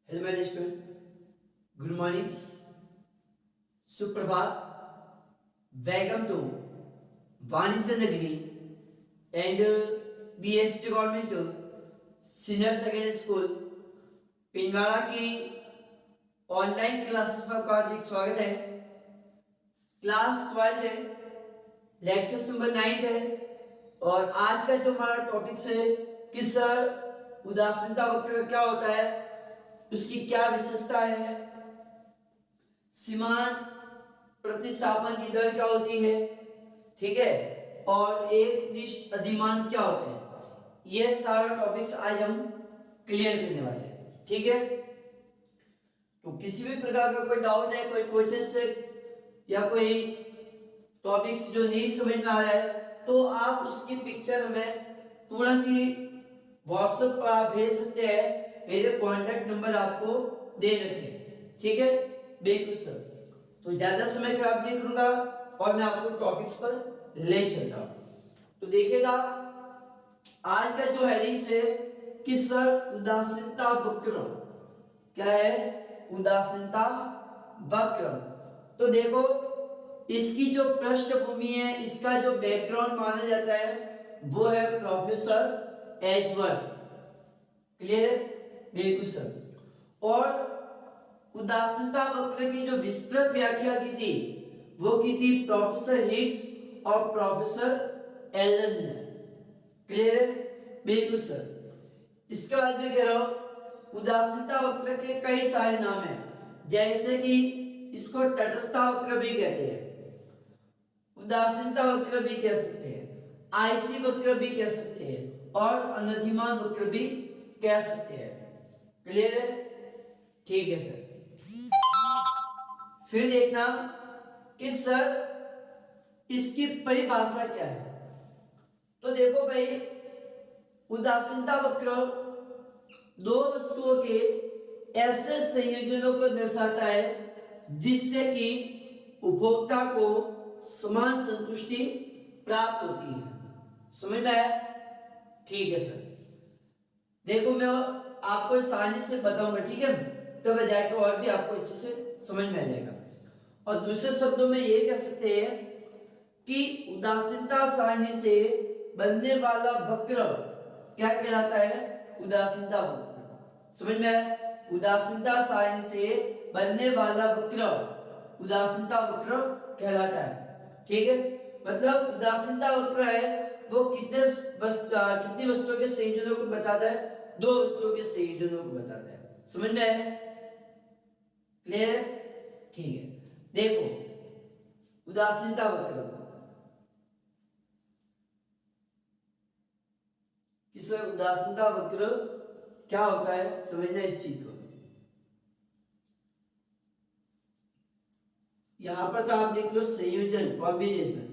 Hello my student, good morning, सुप्रभात, welcome to वाणिज्य नगरी and BST government senior secondary school Pindwara की online classes पर आपका हार्दिक स्वागत है। क्लास 12 है, लेक्चर्स नंबर 9 है और आज का जो हमारा टॉपिक है कि सर उदासीनता वक्र क्या होता है, उसकी क्या विशेषता है, सीमांत प्रतिस्थापन की दर क्या होती है, ठीक है, और एक निष्ठ अधिमान क्या होते हैं, ये सारा टॉपिक्स आज हम क्लियर करने वाले हैं। ठीक है, तो किसी भी प्रकार का कोई डाउट है, कोई क्वेश्चन से या कोई टॉपिक्स जो नहीं समझ में आ रहा है तो आप उसकी पिक्चर हमें तुरंत ही व्हाट्सएप पर आप भेज सकते हैं। मेरे कॉन्टैक्ट नंबर आपको दे रखे, ठीक है, बिल्कुल सर। तो ज्यादा समय खराब नहीं करूंगा और मैं आपको टॉपिक्स पर ले चलता हूं। तो देखिएगा, आज का जो हेडिंग है कि सर उदासीनता वक्र क्या है, उदासीनता वक्र। तो देखो, इसकी जो पृष्ठभूमि है, इसका जो बैकग्राउंड माना जाता है वो है प्रोफेसर एजवर्थ। क्लियर है, बिल्कुल सर। और उदासीनता वक्र की जो विस्तृत व्याख्या की थी वो की थी प्रोफेसर हिग्स और प्रोफेसर एलन ने। क्लियर है, बिल्कुल सर। इसके बाद में कह रहा हूं उदासीनता वक्र के कई सारे नाम हैं, जैसे कि इसको तटस्थता वक्र भी कहते हैं, उदासीनता वक्र भी कह सकते हैं, आईसी वक्र भी कह सकते हैं और अनधिमान वक्र भी कह सकते हैं। क्लियर है, ठीक है सर। फिर देखना कि सर इसकी परिभाषा क्या है। तो देखो भाई, उदासीनता वक्र दो वस्तुओं के ऐसे संयोजनों को दर्शाता है जिससे कि उपभोक्ता को समान संतुष्टि प्राप्त होती है। समझ में आया? ठीक है सर। देखो, मैं आपको आसानी से बताऊंगा, ठीक है, तो बजाय तो और भी आपको अच्छे से समझ में आ जाएगा। और दूसरे शब्दों में ये कह सकते हैं कि उदासीनता सारणी से बनने वाला वक्र क्या कहलाता है, उदासीनता वक्र। समझ में आया? उदासीनता सारणी से बनने वाला वक्र उदासीनता वक्र कहलाता है। ठीक है, मतलब उदासीनता वक्र है वो कितनी वस्तुओं के संयोजनों को बताता है, दो वस्तुओं के संयोजनों को बताता है। समझ में आया? क्लियर है, ठीक है। देखो, उदासीनता वक्र किस उदासीनता वक्र क्या होता है, समझना इस चीज को। यहां पर तो आप देख लो संयोजन, कॉम्बिनेशन।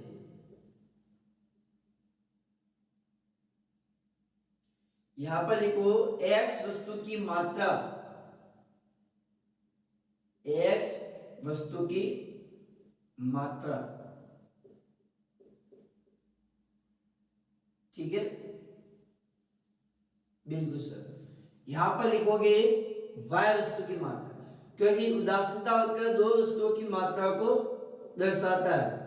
यहां पर लिखो x वस्तु की मात्रा, x वस्तु की मात्रा, ठीक है, बिल्कुल सर। यहां पर लिखोगे y वस्तु की मात्रा, क्योंकि उदासीनता वक्र दो वस्तुओं की मात्रा को दर्शाता है।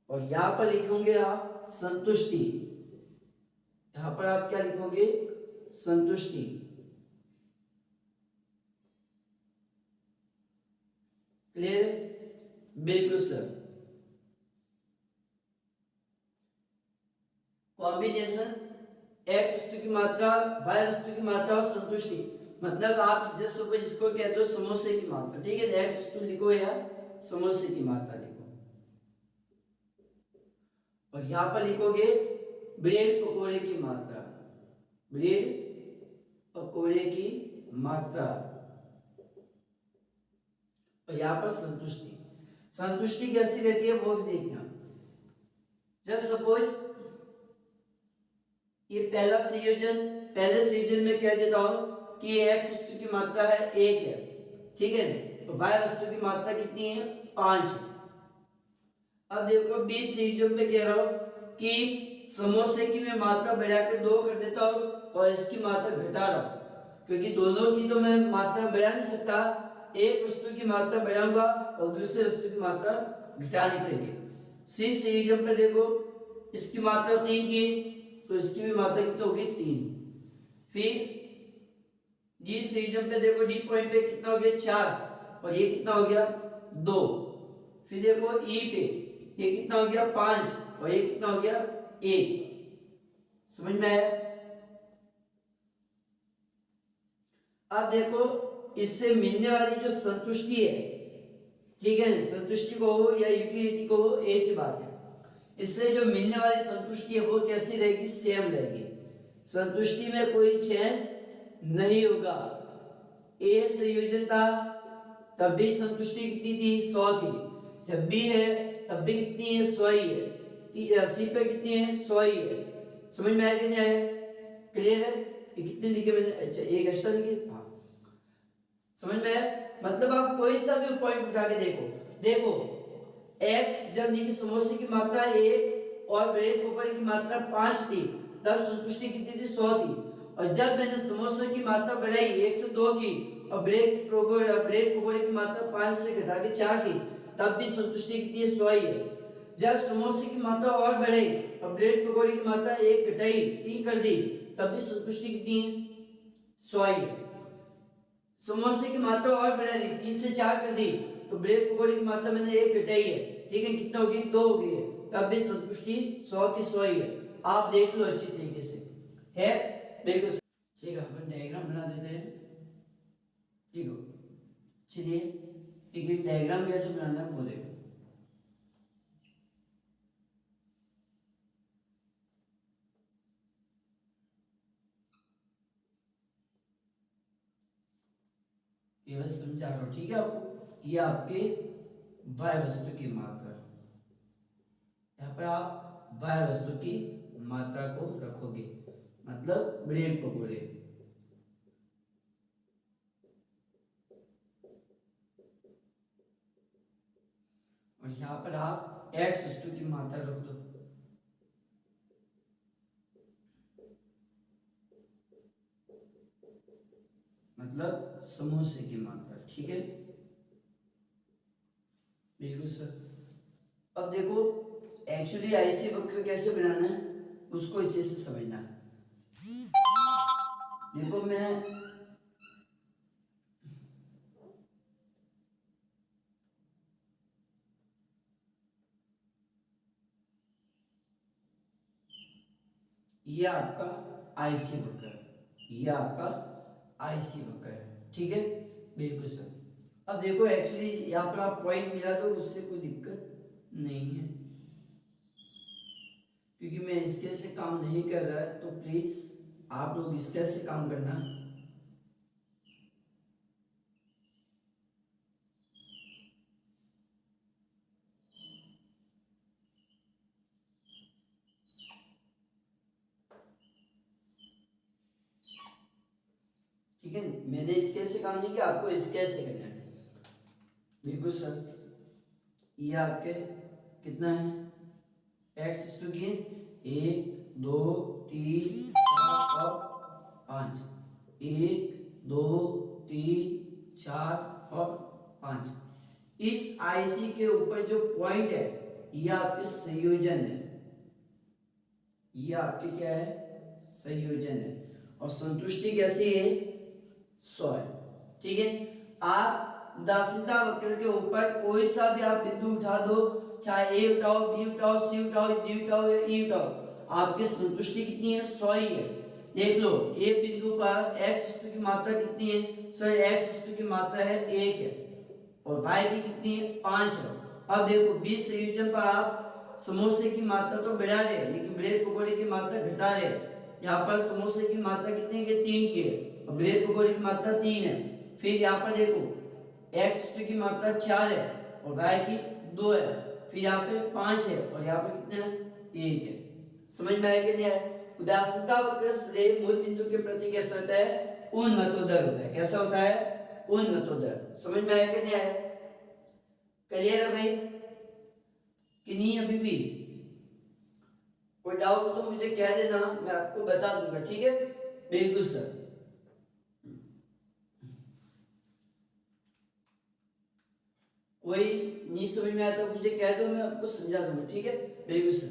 और यहां पर लिखोगे आप संतुष्टि, यहां पर आप क्या लिखोगे, संतुष्टि। क्लियर, बिल्कुल सर। कॉम्बिनेशन x वस्तु की मात्रा, y वस्तु की मात्रा और संतुष्टि, मतलब आप जैसे जिसको कहते हो समोसे की मात्रा, ठीक है, x वस्तु लिखो या समोसे की मात्रा लिखो। और यहां पर लिखोगे ब्रेड पकोड़े की मात्रा, ब्रेड पकोड़े की मात्रा। और यहां पर संतुष्टि, संतुष्टि कैसी रहती है वो भी देखना। जस्ट सपोज ये पहले संयोजन में कह देता हूं कि x वस्तु की मात्रा है 1 है, ठीक है, तो y वस्तु की मात्रा कितनी है, 5 है। अब देखो 20 संयोजन पे कह रहा हूं कि समोसे की मैं मात्रा बढ़ा के 2 कर देता हूँ और इसकी मात्रा घटा रहा हूँ, क्योंकि दोनों की तो मैं मात्रा बढ़ा नहीं सकता। एक वस्तु की मात्रा बढ़ाऊंगा और दूसरे वस्तु की मात्रा घटानी पड़ेगी। सी संयोजन पे देखो, इसकी मात्रा 3 की तो इसकी भी मात्रा कितनी होगी 3। फिर डी संयोजन पे देखो, डी पॉइंट पे कितना हो गया 4 और ये कितना हो गया 2। फिर देखो ई पे ये कितना हो गया 5 और ये कितना हो गया 1। समझ में आया? अब देखो इससे मिलने वाली जो संतुष्टि है, ठीक है, संतुष्टि को हो या यूटिलिटी को हो, एक ही बात है। इससे जो मिलने वाली संतुष्टि है वो कैसी रहेगी? सेम रहेगी। संतुष्टि में कोई चेंज नहीं होगा। ए संयोजन था तब भी संतुष्टि कितनी थी? 100 थी। जब बी है तब भी कितनी है? 100 ही है। सी पे कितनी है? 100 ही है। समझ में आया कि नहीं आया? क्लियर है? ये कितने लिखे मैंने? अच्छा एक एक्स्ट्रा लिखे। हाँ समझ में आया? मतलब आप कोई सा भी पॉइंट उठा के देखो x जब नीचे समोसे की मात्रा 1 और ब्रेड पकौड़े की मात्रा 5 थी तब संतुष्टि कितनी थी? 100 थी। और जब मैंने समोसे की मात्रा बढ़ाई 1 से 2 की और ब्रेड पकौड़े की मात्रा 5 से घटा के 4 की तब भी संतुष्टि कितनी है? 100 ही है। जब समोसे की मात्रा और बढ़ाई और ब्रेड पकौड़े की मात्रा 1 घटाई 3 कर दी तब भी संतुष्टि कितनी है? 100 ही है। समोसे की मात्रा और बढ़ा दी 3 से 4 कर दी तो ब्रेड पकौड़े की मात्रा मैंने 1 घटाई है, ठीक है, कितना होगी? 2 हो गई है, तब भी संतुष्टि 100 की 100 ही है। आप देख लो अच्छी तरीके से है, बिल्कुल ठीक है। अपन डायग्राम बना देते हैं, ठीक हो? चलिए एक एक डायग्राम कैसे बनाना है वो देखो। ये बस समझा रहा हूं, ठीक है आपको? ये आपके y वस्तु की मात्रा, यहाँ पर आप y वस्तु की मात्रा को रखोगे, मतलब ब्रेड पकौड़े। और यहाँ पर आप x वस्तु की मात्रा रख दो, मतलब समोसे की मात्रा, ठीक है, बिल्कुल सर। अब देखो एक्चुअली आईसी वक्र कैसे बनाना है उसको अच्छे से समझना है। देखो मैं ये आपका आईसी वक्र है, ये आपका आईसी वक्र है, ठीक है, बिल्कुल सर। अब देखो एक्चुअली यहाँ पर आप पॉइंट मिला दो, उससे कोई दिक्कत नहीं है, क्योंकि मैं इसके से काम नहीं कर रहा है, तो प्लीज आप लोग इसके से काम करना। ठीक है, मैंने इसके से काम नहीं किया, आपको इसके से करना है, बिल्कुल सर। ये आपके कितना है? एक्स टू की 1 2 3 4 और 5, 1 2 3 4 और 5। इस आईसी के ऊपर जो पॉइंट है ये आपके संयोजन है, ये आपके क्या है? संयोजन है। और संतुष्टि कैसी है? 100 है, ठीक है। आप उदासीनता वक्र के ऊपर कोई सा भी आप बिंदु उठा दो, चाहे ए उठाओ, बी उठाओ, सी उठाओ, डी उठाओ या ई उठाओ, आपकी संतुष्टि कितनी है? 100 ही है। देख लो ए बिंदु पर x वस्तु की मात्रा कितनी है? सर x वस्तु की मात्रा है 1 है और y की कितनी है? 5 है। अब देखो बी संयोजन पर आप समोसे की मात्रा तो बढ़ा रहे लेकिन ब्रेड पकौड़े की मात्रा घटा रहे। यहाँ पर समोसे की मात्रा कितनी है? 3 की है और ब्रेड पकौड़े की मात्रा 3 है। फिर यहाँ पर देखो x की मात्रा 4 है और y की 2 है, फिर यहाँ पे 5 है और यहाँ पे कितने हैं? 1 है। समझ में आया कि नहीं आया? उदासीनता वक्र से मूल बिंदु के प्रति कैसा होता है? उन्नतोदर होता है। कैसा होता है? उन्नतोदर। समझ में आया कि नहीं आया? क्लियर है भाई कि नहीं? अभी भी कोई डाउट हो तो मुझे कह देना, मैं आपको बता दूंगा, ठीक है। बिल्कुल सर। कोई नहीं समझ में आया तो मुझे कह दो, मैं आपको समझा दूंगा, ठीक है। बिल्कुल सर।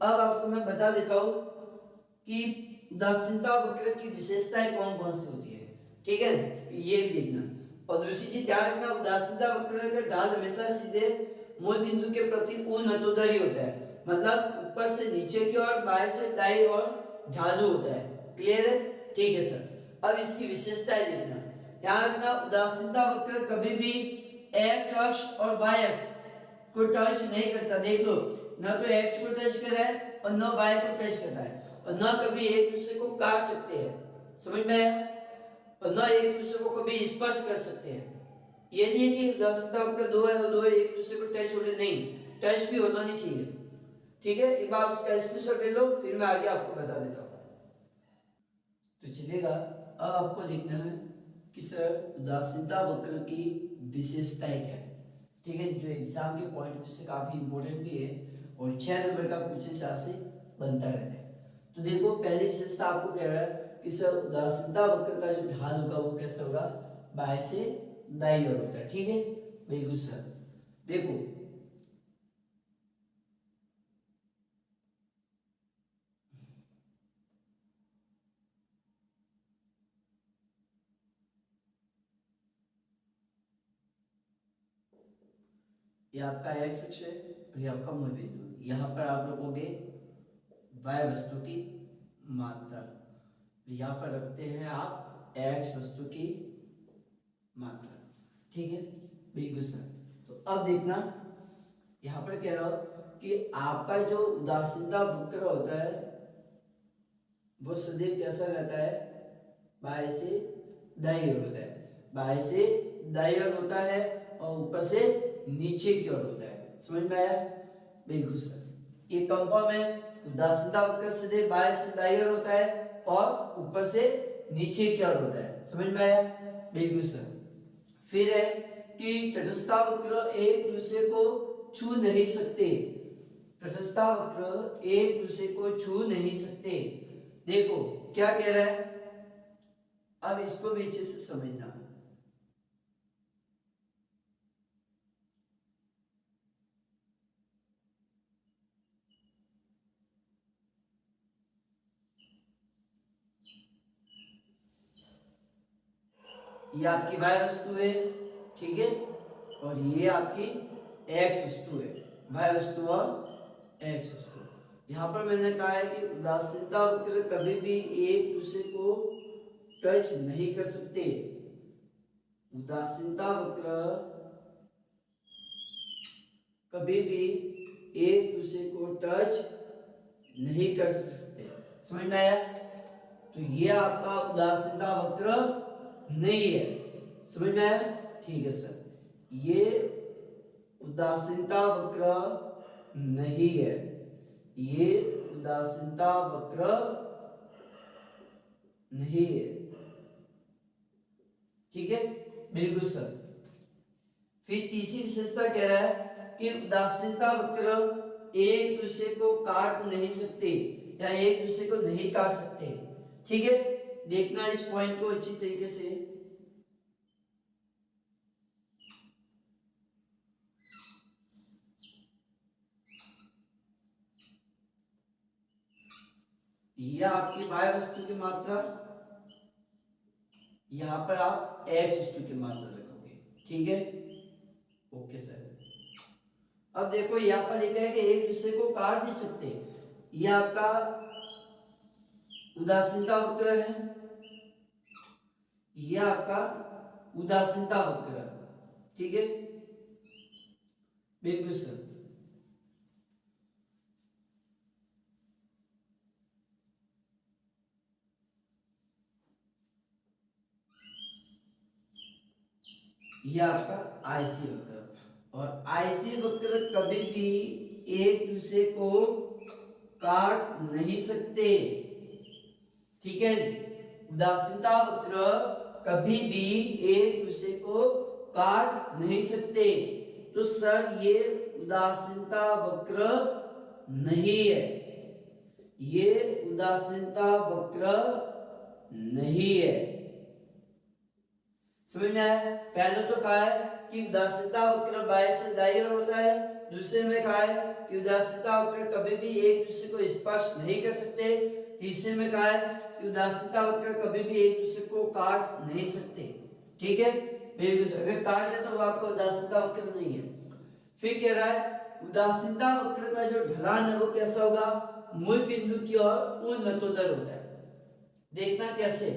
अब आपको मैं बता देता हूं कि उदासीनता वक्र की विशेषताएं कौन कौन सी होती है, ठीक है, ये भी देखना। और दूसरी चीज ध्यान रखना, उदासीनता वक्र का ढाल हमेशा सीधे मूल बिंदु के प्रति उन्नतोदरी होता है, मतलब ऊपर से नीचे की ओर, बाएं से दाईं ओर ढालू होता है। क्लियर है? ठीक है सर। अब इसकी विशेषताएं देखना। ध्यान रखना, उदासीनता वक्र कभी भी एक्स अक्ष और वाई अक्ष को टच नहीं करता। देख लो, ना तो एक्स को टच कर रहा है और ना वाई को टच कर रहा है, और ना कभी एक दूसरे को काट सकते हैं, समझ में आया, और ना एक दूसरे को कभी स्पर्श कर सकते हैं। ये नहीं है कि उदासीनता वक्र दो है और दो एक दूसरे को टच हो रहे, नहीं, टच भी होना नहीं चाहिए, ठीक है। एक बार उसका स्क्रीनशॉट ले लो, फिर मैं आगे आपको बता देता हूँ, तो चलेगा। अब आपको देखना है कि सर उदासीनता वक्र की विशेषताएं क्या है, ठीक है, जो एग्जाम के पॉइंट से काफी इंपॉर्टेंट भी है और 6 नंबर का क्वेश्चन से आपसे बनता रहता है। तो देखो, पहली विशेषता आपको कह रहा है कि सर उदासीनता वक्र का जो ढाल होगा वो कैसा होगा, बाएं से दाईं ओर होता है, ठीक है। बिल्कुल सर। देखो, ये आपका एक्स अक्ष है और ये आपका मूल बिंदु। यहाँ पर आप रखोगे y वस्तु की मात्रा, यहाँ पर रखते हैं आप x वस्तु की मात्रा, ठीक है। बिल्कुल सर। तो अब देखना, यहाँ पर कह रहा हूं कि आपका जो उदासीनता वक्र होता है वो सदैव कैसा रहता है, बाएं से दाईं ओर होता है, बाएं से दाईं ओर होता है और ऊपर से नीचे की ओर होता है, समझ में आया? बिल्कुल सर, ये कंफर्म है। उदासीनता वक्र सदैव बाएं से दाईं ओर होता है और ऊपर से नीचे की ओर होता है, समझ में आया? बिल्कुल सर। फिर है कि तटस्थता वक्र एक दूसरे को छू नहीं सकते, तटस्थता वक्र एक दूसरे को छू नहीं सकते। देखो क्या कह रहा है, अब इसको भी अच्छे से समझना। ये आपकी y वस्तु है, ठीक है, और ये आपकी x वस्तु है, y वस्तु और x वस्तु। यहां पर मैंने कहा है कि उदासीनता वक्र कभी भी एक दूसरे को टच नहीं कर सकते, उदासीनता वक्र कभी भी एक दूसरे को टच नहीं कर सकते, समझ में आया? तो ये आपका उदासीनता वक्र नहीं है, समझ में आया? ठीक है सर, ये उदासीनता वक्र नहीं है, ये उदासीनता वक्र नहीं है, ठीक है। बिल्कुल सर। फिर तीसरी विशेषता कह रहा है कि उदासीनता वक्र एक दूसरे को काट नहीं सकते या एक दूसरे को नहीं काट सकते, ठीक है। देखना इस पॉइंट को अच्छी तरीके से। यह आपकी y वस्तु की मात्रा, यहां पर आप x वस्तु की मात्रा रखोगे, ठीक है। Okay sir. अब देखो यहाँ पर लिखा है कि एक दूसरे को काट नहीं सकते, यह आपका उदासीनता वक्र है, यह आपका उदासीनता वक्र, ठीक है। बिल्कुल सर। यह आपका आईसी वक्र, और आईसी वक्र कभी भी एक दूसरे को काट नहीं सकते, ठीक है। उदासीनता वक्र कभी भी एक दूसरे को काट नहीं सकते, तो सर ये उदासीनता वक्र नहीं है, ये उदासीनता वक्र नहीं है। समझ में आया? पहले तो कहा है कि उदासीनता वक्र बाएं से दाईं ओर होता है, दूसरे में कहा है कि उदासीनता वक्र कभी भी एक दूसरे को स्पर्श नहीं कर सकते, तीसरे में कहा है कि उदासीनता वक्र कभी भी एक दूसरे को काट नहीं सकते। ठीक है, बिल्कुल। अगर काट है तो वो आपका उदासीनता वक्र नहीं है। फिर कह रहा है उदासीनता वक्र का जो ढलान है वो कैसा होगा? मूल बिंदु की ओर उन्नतोदर होता है। देखना कैसे?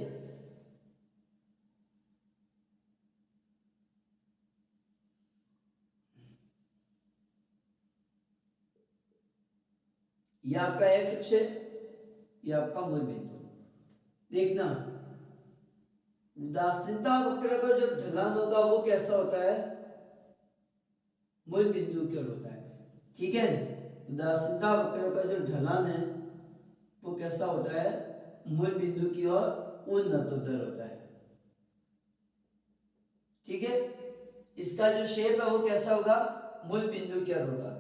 ये आपका एक्स अक्ष है, ये आपका मूल बिंदु। देखना उदासीनता वक्र का जो ढलान होगा वो कैसा होता है? मूल बिंदु की ओर होता है। ठीक है, उदासीनता वक्र का जो ढलान है वो कैसा होता है? मूल बिंदु की ओर उन्नतोदर होता है। ठीक है, इसका जो शेप है वो कैसा होगा? मूल बिंदु की ओर होगा।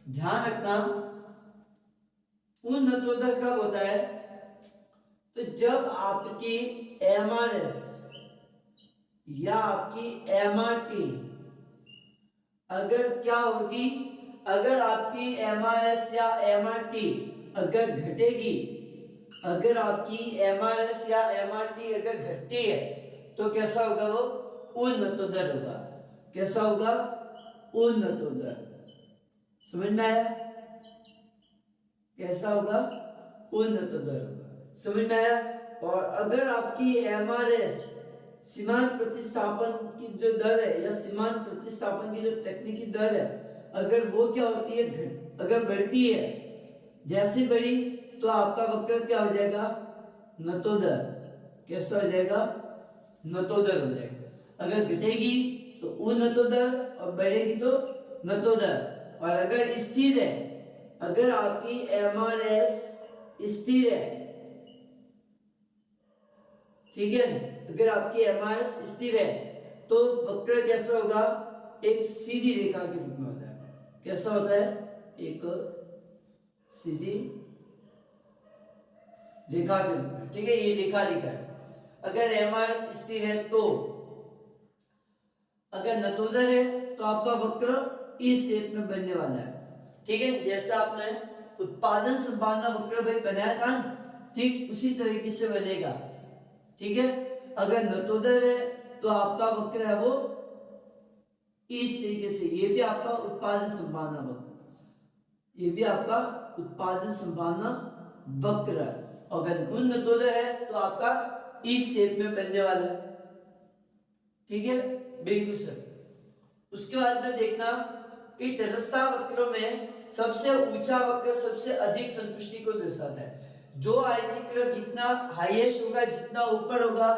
ध्यान रखना उन्नतोदर कब होता है? तो जब आपकी एमआरएस या आपकी एमआरटी अगर क्या होगी? अगर आपकी एमआरएस या एमआरटी अगर घटेगी, अगर आपकी एमआरएस या एमआरटी अगर घटती है तो कैसा होगा? वो उन्नतोदर होगा। कैसा होगा? उन्नतोदर। समझ में आया? कैसा होगा? उन्नतोदर होगा। समझ में आया? और अगर आपकी एमआरएस सीमांत प्रतिस्थापन की जो दर है या सीमांत प्रतिस्थापन की जो तकनीकी दर है, अगर वो क्या होती है? अगर बढ़ती है, जैसे बढ़ी तो आपका वक्र क्या हो जाएगा? नतोदर। कैसा हो जाएगा? नतोदर हो जाएगा। अगर घटेगी तो उन्नतोदर और बढ़ेगी तो नतोदर। और अगर स्थिर है, अगर आपकी एमआरएस स्थिर है, ठीक है, अगर आपकी एमआरएस स्थिर है तो वक्र कैसा होगा? एक सीधी रेखा के रूप में होता है। कैसा होता है? एक सीधी रेखा के रूप में। ठीक है, ये रेखा लिखा है। अगर एमआरएस स्थिर है तो, अगर नतोदर है तो आपका वक्र इस शेप में बनने वाला है। ठीक है, जैसा आपने उत्पादन संभावना वक्र भाई बनाया था, ठीक उसी तरीके से बनेगा। ठीक है, अगर नतोदर है तो आपका वक्र है वो इस तरीके से। ये भी आपका उत्पादन संभावना वक्र, ये भी आपका उत्पादन संभावना वक्र। अगर उन्नतोदर है तो आपका इस शेप में बनने वाला है। ठीक है, बिल्कुल सर। उसके बाद में देखना कि तटस्था वक्रों में सबसे ऊंचा वक्र सबसे अधिक संतुष्टि को दर्शाता है। जो आयसीकृत जितना हाईएस्ट होगा, जितना ऊपर होगा,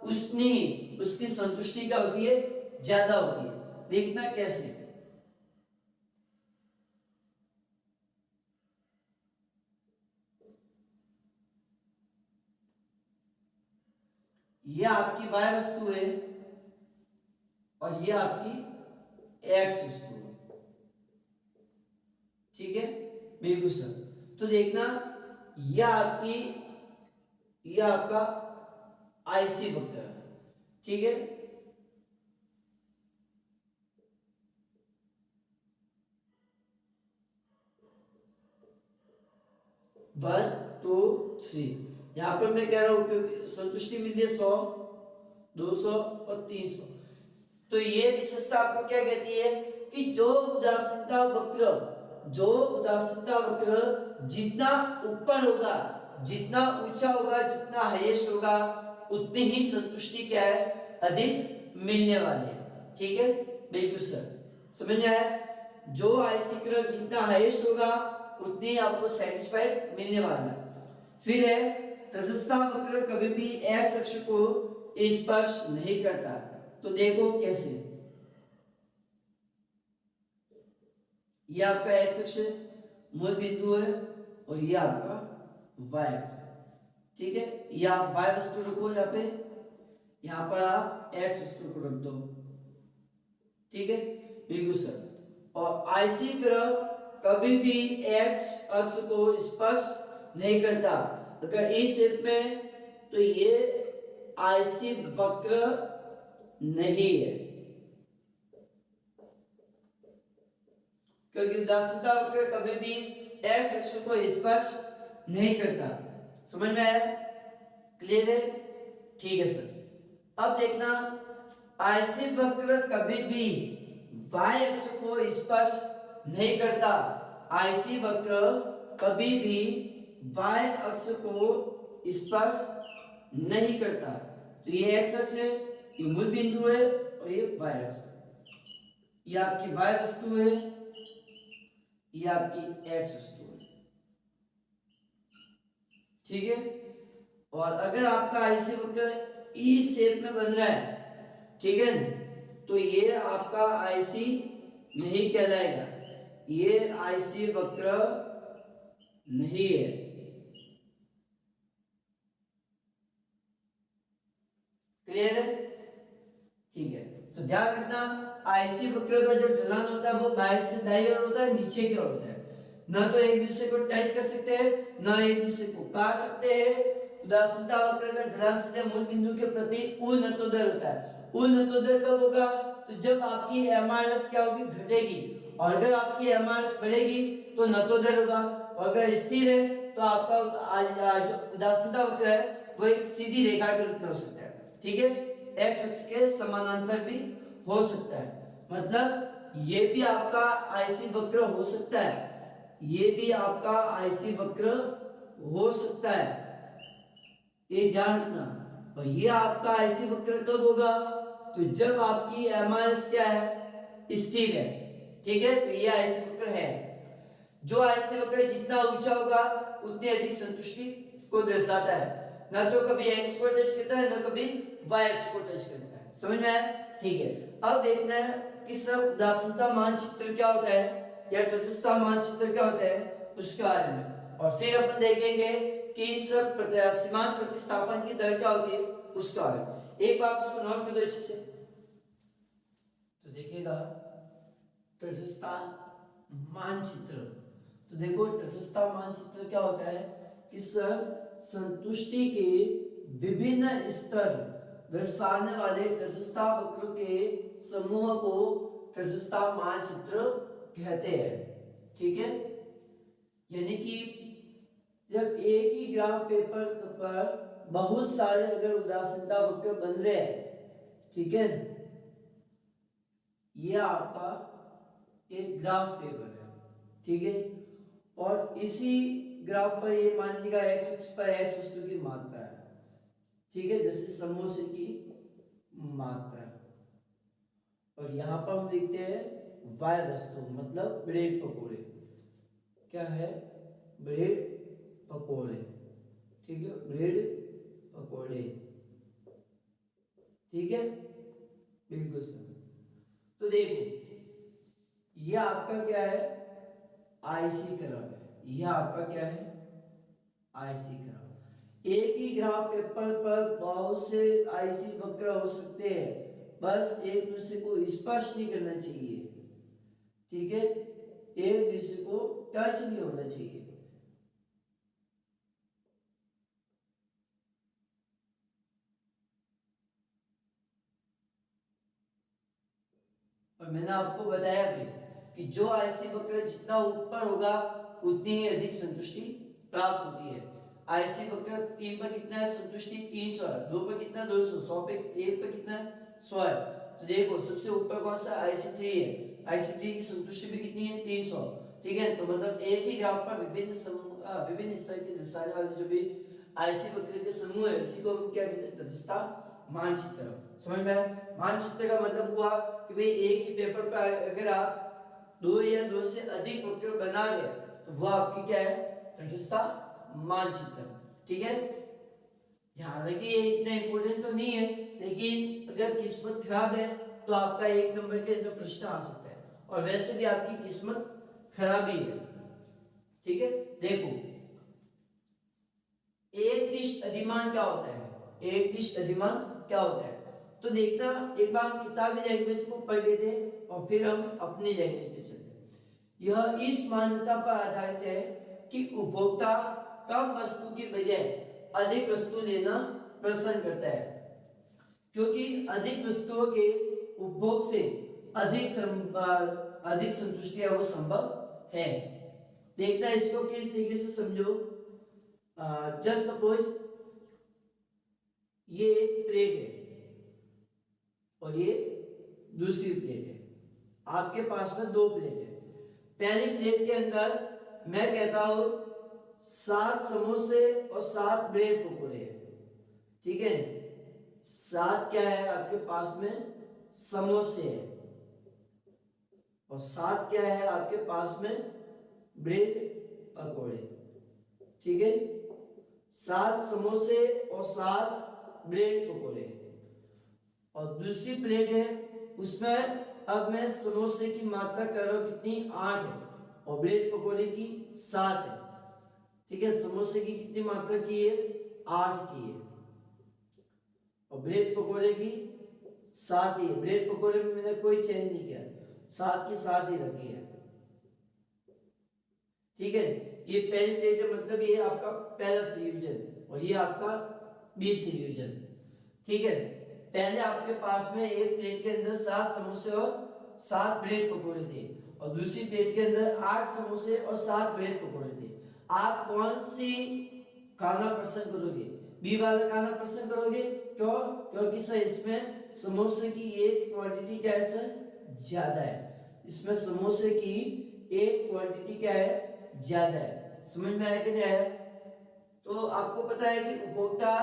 उतनी उसकी संतुष्टि क्या होती है? ज्यादा होती है। देखना कैसे? ये आपकी y वस्तु है और ये आपकी x वस्तु है। ठीक है, बिल्कुल सर। तो देखना ये आपका आईसी वक्र है। ठीक है, 1 2 3। यहां पर मैं कह रहा हूं क्योंकि संतुष्टि मिलती है 100 200 और 300। तो ये विशेषता आपको क्या कहती है कि जो उदासीनता वक्र जितना ऊपर होगा, जितना ऊंचा होगा, जितना हाईएस्ट होगा, उतनी ही संतुष्टि क्या है? अधिक मिलने वाली है। ठीक है, बिल्कुल सर। समझ में आया? जो आयसीकृ जितना हाईएस्ट होगा उतनी आपको सेटिस्फाइड मिलने वाला है। फिर है तटस्था वक्र कभी भी एक्स अक्ष को स्पर्श नहीं करता। तो देखो कैसे? ये आपका एक्स अक्ष मूल बिंदु है और ये आपका वाई अक्ष है। ठीक है, ये आप वाई वस्तु रखो यहाँ पे, यहाँ पर आप एक्स वस्तु को रख दो। ठीक है, बिल्कुल सर। और आईसी ग्रह कभी भी एक्स अक्ष को स्पर्श नहीं करता। अगर इस शेप में तो ये आईसी वक्र नहीं है, क्योंकि उदासीनता वक्र कभी भी एक्स अक्ष को स्पर्श नहीं करता। समझ में आया? क्लियर है? ठीक है सर। अब देखना, आईसी वक्र कभी भी वाई अक्ष को स्पर्श नहीं करता। आईसी वक्र कभी भी वाई अक्ष को स्पर्श नहीं करता। तो ये एक्स अक्ष है, ये मूल बिंदु है, और ये वाई अक्ष है। ये आपकी वाई वस्तु है, ये आपकी एक्स वस्तु है। ठीक है? और अगर आपका आईसी वक्र इस शेप में बन रहा है, ठीक है, तो ये आपका आईसी नहीं कहलाएगा, ये आईसी वक्र नहीं है। क्लियर है? ठीक है, तो ध्यान रखना, आईसी वक्र का जो ढलान होता है वो बाएं से दाईं ओर होता है, नीचे की ओर होता है। ना तो एक दूसरे को टच कर सकते हैं, ना एक दूसरे को काट सकते हैं। उदासीनता वक्र का ढलान सीधे मूल बिंदु के प्रति उन्नतोदर होता है। उन्नतोदर कब होगा? तो जब आपकी एमआरएस क्या होगी? घटेगी। और अगर आपकी एमआरएस बढ़ेगी तो नतोदर होगा, और अगर स्थिर है तो आपका जो उदासीनता वक्र है वो एक सीधी रेखा के रूप में हो सकता है। ठीक है? एक्स अक्ष के समानांतर भी हो सकता है। मतलब ये भी आपका आईसी वक्र हो सकता है, ये भी आपका आईसी वक्र हो सकता है, ये ध्यान रखना। और ये आपका आईसी वक्र कब होगा? तो जब आपकी एमआरएस क्या है? स्थिर है। ठीक है? तो ये आईसी वक्र है। जो आईसी वक्र जितना ऊंचा होगा उतनी अधिक संतुष्टि को दर्शाता है। ना तो कभी एक्स को टच करता है, ना कभी वाई एक्स को टच करता है। समझ में आया? ठीक है, अब देखना है कि सब उदासीनता मानचित्र क्या होता है या तटस्थता मानचित्र क्या होता है उसके बारे में, और फिर अपन देखेंगे कि सब सीमांत प्रतिस्थापन की दर क्या होती है उसका बारे में। एक बात उसको नोट कर दो अच्छे से, तो देखिएगा तटस्थता मानचित्र। तो देखो तटस्थता मानचित्र क्या होता है कि सर संतुष्टि के विभिन्न स्तर दर्शाने वाले तटस्थता वक्र के समूह को तटस्थता मानचित्र कहते हैं। ठीक है? यानी कि जब एक ही ग्राफ पेपर पर बहुत सारे अगर उदासीनता वक्र बन रहे हैं, ठीक है, ये आपका एक ग्राफ पेपर है। ठीक है? और इसी ग्राफ पर ये मान लीजिएगा एक्स अक्ष पर एक्स वस्तु की मात्रा है। ठीक है? जैसे समोसे की मात्रा, और यहां पर हम देखते हैं वाई वस्तु मतलब ब्रेड पकोड़े। क्या है? ब्रेड पकोड़े। ठीक है? ब्रेड पकोड़े। ठीक है? बिल्कुल सर। तो देखो ये आपका क्या है? आईसी कर्व है। यह आपका क्या है? IC curve. एक ही ग्राफ पेपर पर बहुत से आईसी वक्र हो सकते हैं, बस एक दूसरे को स्पर्श नहीं करना चाहिए। ठीक है? एक दूसरे को टच नहीं होना चाहिए। और मैंने आपको बताया भी कि जो आईसी वक्र जितना ऊपर होगा उतनी ही अधिक संतुष्टि प्राप्त होती है। आईसी वक्र 3 पर कितना है? संतुष्टि 300 है। 2 पर कितना? 200। 100 पे 1 पर कितना है? 100 है। तो देखो सबसे ऊपर कौन सा? आईसी 3 है। आईसी 3 की संतुष्टि भी कितनी है? 300। ठीक है? तो मतलब एक ही ग्राफ पर विभिन्न स्तर के दर्शाने वाले जो भी आईसी वक्र के समूह है उसी को हम क्या कहते हैं? तटस्थता मानचित्र। समझ में आया? मानचित्र का मतलब हुआ कि भाई एक ही पेपर पर अगर आप 2 या 2 से अधिक वक्र बना रहे तो वो आपकी क्या है? तटस्थता मानचित्र। ठीक है? ध्यान रखिए ये इतना इंपॉर्टेंट तो नहीं है, लेकिन अगर किस्मत खराब है तो आपका 1 नंबर के अंदर प्रश्न आ सकता है, और वैसे भी आपकी किस्मत खराब ही है। ठीक है? देखो एक दिश अधिमान क्या होता है? एक दिश अधिमान क्या होता है? तो देखना, एक बार हम किताबी लैंग्वेज को पढ़ लेते हैं और फिर हम अपनी लैंग्वेज पे चलते हैं। यह इस मान्यता पर आधारित है कि उपभोक्ता कम वस्तु की बजाय अधिक वस्तु लेना पसंद करता है, क्योंकि अधिक वस्तुओं के उपभोग से अधिक संतुष्टि है वो संभव है। देखना इसको किस तरीके से समझो। जस्ट सपोज ये एक प्लेट है और ये दूसरी प्लेट है, आपके पास में दो प्लेट है। पहली प्लेट के अंदर मैं कहता हूं 7 समोसे और 7 ब्रेड पकौड़े हैं, ठीक है। 7 क्या है आपके पास में समोसे है और 7 क्या है आपके पास में ब्रेड पकौड़े, ठीक है। 7 समोसे और 7 ब्रेड पकौड़े। और दूसरी प्लेट है उसमें अब मैं समोसे की मात्रा कर रहा हूं कितनी 8 है और ब्रेड पकौड़े की 7 है, ठीक है। समोसे की कितनी मात्रा की है 8 की है और ब्रेड पकौड़े की 7 ही है। ब्रेड पकौड़े में मैंने कोई चेंज नहीं किया, 7 की 7 ही रखी है, ठीक है। ये पहली प्लेट है, मतलब ये आपका पहला संयोजन और ये आपका बी संयोजन, ठीक है। पहले आपके पास में एक प्लेट के अंदर 7 समोसे और 7 ब्रेड पकौड़े थे और दूसरी प्लेट के अंदर 8 समोसे और 7 ब्रेड पकौड़े थे। आप कौन सी खाना पसंद करोगे? बी वाला खाना पसंद करोगे। क्यों? क्योंकि सर इसमें समोसे की एक क्वांटिटी क्या है सर ज्यादा है, इसमें समोसे की एक क्वांटिटी क्या है ज्यादा है। समझ में आया कि नहीं आया? तो आपको पता है कि उपभोक्ता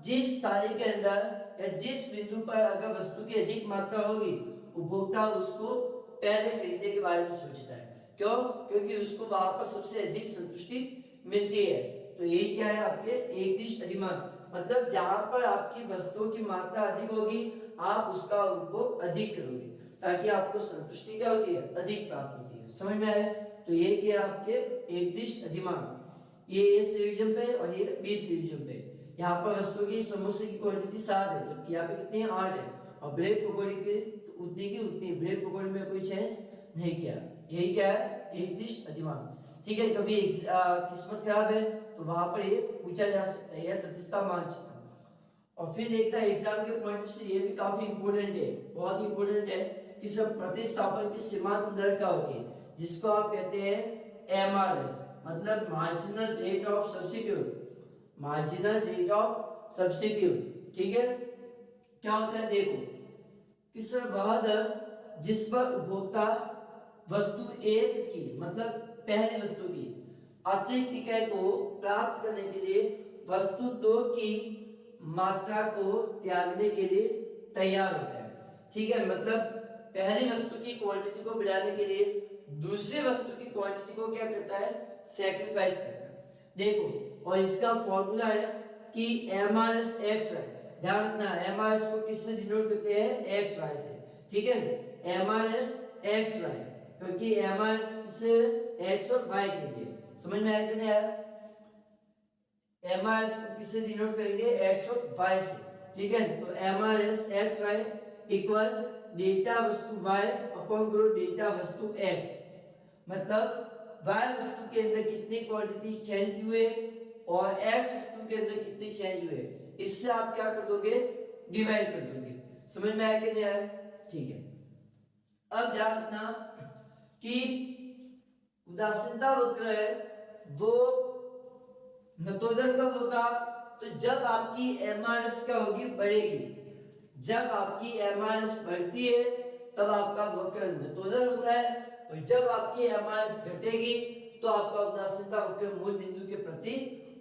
जिस थाली के अंदर या जिस बिंदु पर अगर वस्तु की अधिक मात्रा होगी, उपभोक्ता उसको पहले खरीदने के बारे में सोचता है। क्यों? क्योंकि उसको वहां पर सबसे अधिक संतुष्टि मिलती है। तो यही क्या है आपके एक दिश अधिमान, मतलब जहां पर आपकी वस्तुओं की मात्रा अधिक होगी आप उसका उपभोग अधिक करोगे ताकि आपको संतुष्टि क्या होती है अधिक प्राप्त होती है। समझ में आया? तो ये क्या आपके एक दिश अधिमान, ये ए संयोजन पे और ये बी संयोजन पे। यहाँ पर वस्तु की समोसे की क्वांटिटी 7 है जबकि यहाँ पे कितनी है 8 है और ब्रेड पकौड़ी की उतनी की उतनी। ब्रेड पकौड़ी में कोई चेंज नहीं किया। यही क्या है एक दिश अधिमान, ठीक है। कभी किस्मत खराब है तो वहां पर ये पूछा जा सकता है या तटस्थता मानचित्र। और फिर देखता है एग्जाम के पॉइंट से ये भी काफी इंपॉर्टेंट है, बहुत ही इंपॉर्टेंट है कि सब प्रतिस्थापन की सीमांत दर क्या होती है, जिसको आप कहते हैं एमआरएस, मतलब marginal rate of substitute. Marginal rate of substitute, ठीक है। क्या होता है देखो कि सर वह दर जिस पर उपभोक्ता वस्तु एक की, मतलब पहली वस्तु की अतिरिक्त इकाई को प्राप्त करने के लिए वस्तु 2 की मात्रा को त्यागने के लिए तैयार होता है, ठीक है। मतलब पहली वस्तु की क्वांटिटी को बढ़ाने के लिए दूसरी वस्तु की क्वांटिटी को क्या करता है सैक्रिफाइस करता है। देखो और इसका फॉर्मूला है कि एमआरएस एक्स वाई। ध्यान रखना एमआरएस को किससे डिनोट करते हैं एक्स वाई से, ठीक है। एमआरएस एक्स वाई, क्योंकि एमआरएस किससे एक्स और वाई के लिए। समझ में आया कि नहीं आया? एमआरएस को किससे डिनोट करेंगे एक्स और वाई से, ठीक है। तो MRS X Y equal delta वस्तु वाई अपॉन ग्रोथ डेल्टा वस्तु एक्स, मतलब वाई वस्तु के अंदर कितनी क्वांटिटी चेंज हुए और एक्स वस्तु के अंदर कितनी चेंज हुए, इससे आप क्या कर दोगे डिवाइड कर दोगे। समझ में आया कि नहीं आया? ठीक है। अब ध्यान रखना कि उदासीनता वक्र है वो नतोदर कब होगा, तो जब आपकी एमआरएस क्या होगी बढ़ेगी। जब आपकी एमआरएस बढ़ती है तब आपका वक्र नतोदर होता है, तो जब आपकी एमआरएस घटेगी तो आपका उदासीनता वक्र मूल बिंदु के प्रति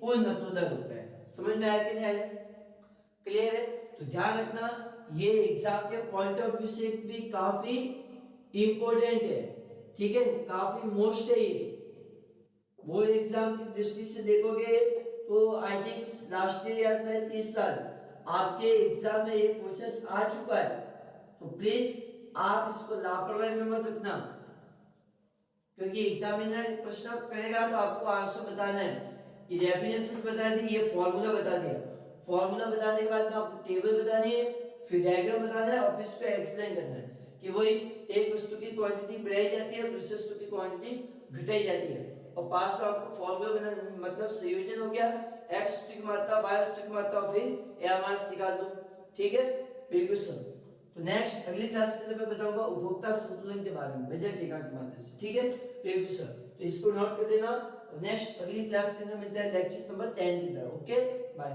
उन्नतोदर होता है। समझ में आया कि नहीं आया? क्लियर है? तो ध्यान रखना ये एग्जाम के पॉइंट ऑफ व्यू से भी काफी इंपॉर्टेंट है, ठीक है, काफी मोस्ट है ये। बोर्ड एग्जाम की दृष्टि से देखोगे तो आई थिंक लास्ट ईयर या शायद इस साल आपके एग्जाम में ये क्वेश्चन आ चुका है, तो प्लीज आप इसको लापरवाही में मत रखना, क्योंकि एग्जामिनर प्रश्न करेगा तो आपको आंसर बताना है। ये डेफिनेशंस बता दी, ये फॉर्मूला बता दिया, फॉर्मूला बताने के बाद में आपको टेबल बतानी है, फिर डायग्राम बताना है और फिर उसको एक्सप्लेन करना है कि वही एक वस्तु की क्वांटिटी बढ़ाई जाती है दूसरी वस्तु की क्वांटिटी घटाई जाती है। और पास का आपको फॉर्मूला बना, मतलब संयोजन हो गया, x वस्तु की मात्रा y वस्तु की मात्रा और फिर a मास निकाल दो। ठीक है, बिल्कुल सर। तो नेक्स्ट अगली क्लास के अंदर मैं बताऊंगा उपभोक्ता संतुलन के बारे में बजट टीका के माध्यम से। ठीक है, बिल्कुल सर। तो इसको नोट कर देना। नेक्स्ट अगली क्लास के अंदर मिलता है लेक्चर नंबर 10 की तरह। Okay, bye.